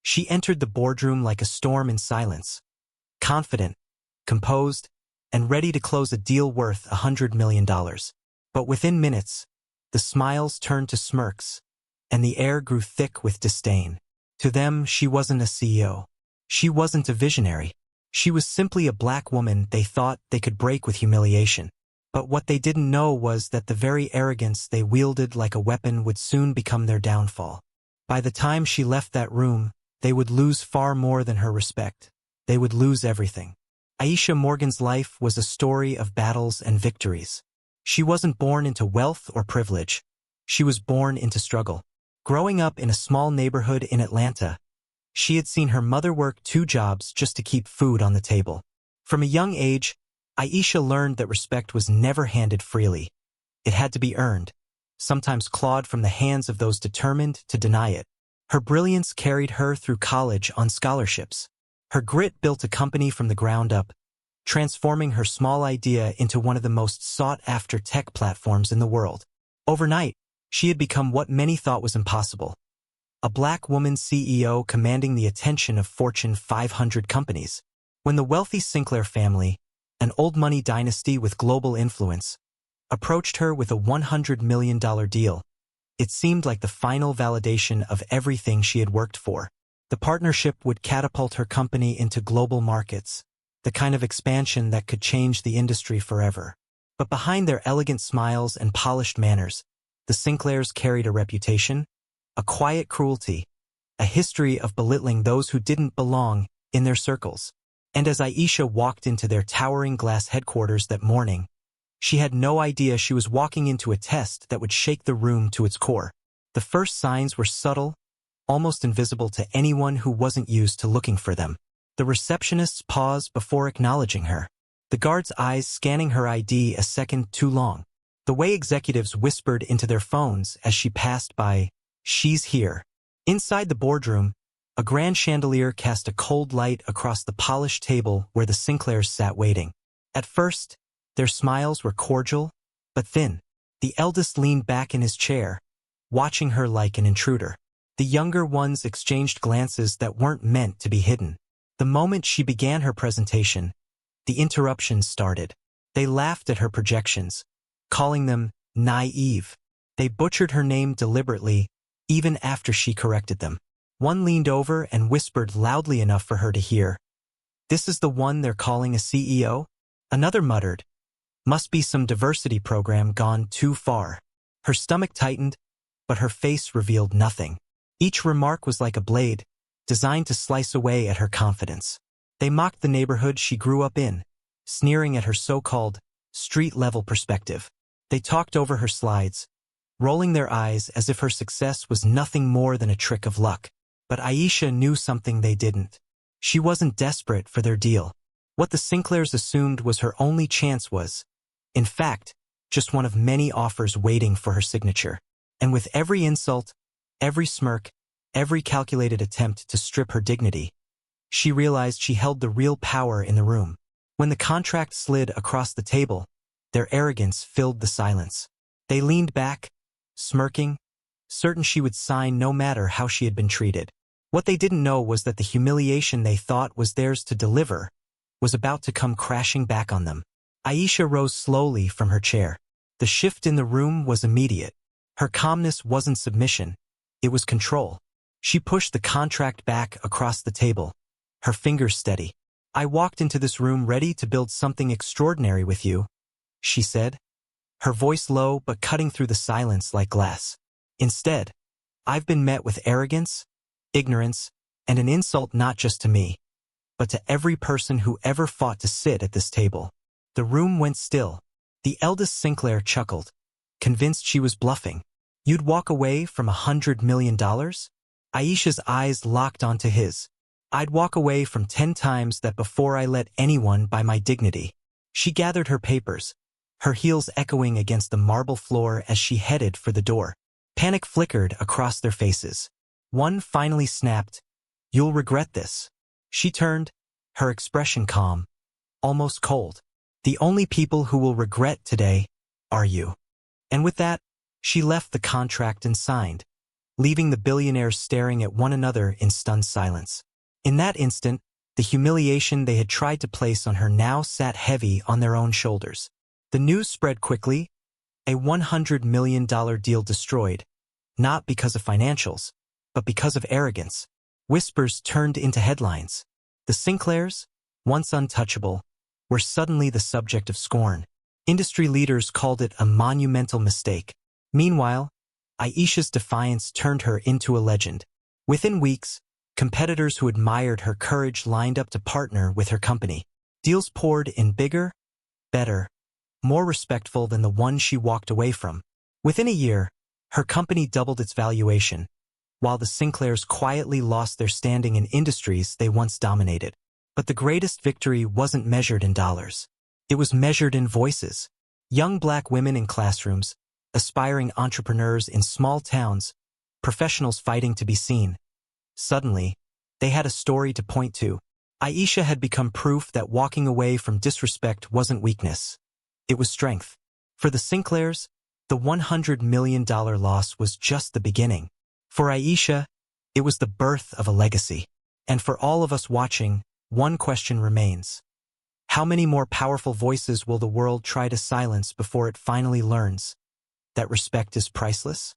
She entered the boardroom like a storm in silence, confident, composed, and ready to close a deal worth $100 million. But within minutes, the smiles turned to smirks, and the air grew thick with disdain. To them, she wasn't a CEO. She wasn't a visionary. She was simply a black woman they thought they could break with humiliation. But what they didn't know was that the very arrogance they wielded like a weapon would soon become their downfall. By the time she left that room, they would lose far more than her respect. They would lose everything. Aisha Morgan's life was a story of battles and victories. She wasn't born into wealth or privilege. She was born into struggle. Growing up in a small neighborhood in Atlanta, she had seen her mother work 2 jobs just to keep food on the table. From a young age, Aisha learned that respect was never handed freely. It had to be earned, sometimes clawed from the hands of those determined to deny it. Her brilliance carried her through college on scholarships. Her grit built a company from the ground up, transforming her small idea into one of the most sought-after tech platforms in the world. Overnight, she had become what many thought was impossible. A black woman CEO commanding the attention of Fortune 500 companies. When the wealthy Sinclair family, an old money dynasty with global influence, approached her with a $100 million deal, it seemed like the final validation of everything she had worked for. The partnership would catapult her company into global markets, the kind of expansion that could change the industry forever. But behind their elegant smiles and polished manners, the Sinclairs carried a reputation, a quiet cruelty, a history of belittling those who didn't belong in their circles. And as Aisha walked into their towering glass headquarters that morning, she had no idea she was walking into a test that would shake the room to its core. The first signs were subtle, almost invisible to anyone who wasn't used to looking for them. The receptionist's pause before acknowledging her. The guard's eyes scanning her ID a second too long. The way executives whispered into their phones as she passed by, "She's here." Inside the boardroom, a grand chandelier cast a cold light across the polished table where the Sinclairs sat waiting. At first, their smiles were cordial, but thin. The eldest leaned back in his chair, watching her like an intruder. The younger ones exchanged glances that weren't meant to be hidden. The moment she began her presentation, the interruptions started. They laughed at her projections, calling them naive. They butchered her name deliberately, even after she corrected them. One leaned over and whispered loudly enough for her to hear, "This is the one they're calling a CEO?" Another muttered, "Must be some diversity program gone too far." Her stomach tightened, but her face revealed nothing. Each remark was like a blade, designed to slice away at her confidence. They mocked the neighborhood she grew up in, sneering at her so-called street-level perspective. They talked over her slides, rolling their eyes as if her success was nothing more than a trick of luck. But Aisha knew something they didn't. She wasn't desperate for their deal. What the Sinclairs assumed was her only chance was, in fact, just one of many offers waiting for her signature. And with every insult, every smirk, every calculated attempt to strip her dignity, she realized she held the real power in the room. When the contract slid across the table, their arrogance filled the silence. They leaned back, smirking, certain she would sign no matter how she had been treated. What they didn't know was that the humiliation they thought was theirs to deliver was about to come crashing back on them. Aisha rose slowly from her chair. The shift in the room was immediate. Her calmness wasn't submission, it was control. She pushed the contract back across the table, her fingers steady. "I walked into this room ready to build something extraordinary with you," she said, her voice low but cutting through the silence like glass. "Instead, I've been met with arrogance, ignorance, and an insult not just to me, but to every person who ever fought to sit at this table." The room went still. The eldest Sinclair chuckled, convinced she was bluffing. "You'd walk away from $100 million? Aisha's eyes locked onto his. "I'd walk away from 10 times that before I let anyone buy my dignity." She gathered her papers, her heels echoing against the marble floor as she headed for the door. Panic flickered across their faces. One finally snapped, "You'll regret this." She turned, her expression calm, almost cold. "The only people who will regret today are you." And with that, she left the contract and signed, leaving the billionaires staring at one another in stunned silence. In that instant, the humiliation they had tried to place on her now sat heavy on their own shoulders. The news spread quickly, a $100 million deal destroyed, not because of financials, but because of arrogance. Whispers turned into headlines. The Sinclairs, once untouchable, were suddenly the subject of scorn. Industry leaders called it a monumental mistake. Meanwhile, Aisha's defiance turned her into a legend. Within weeks, competitors who admired her courage lined up to partner with her company. Deals poured in bigger, better, more respectful than the one she walked away from. Within a year, her company doubled its valuation, while the Sinclairs quietly lost their standing in industries they once dominated. But the greatest victory wasn't measured in dollars. It was measured in voices. Young black women in classrooms, aspiring entrepreneurs in small towns, professionals fighting to be seen. Suddenly, they had a story to point to. Aisha had become proof that walking away from disrespect wasn't weakness. It was strength. For the Sinclairs, the $100 million loss was just the beginning. For Aisha, it was the birth of a legacy. And for all of us watching, one question remains. How many more powerful voices will the world try to silence before it finally learns that respect is priceless?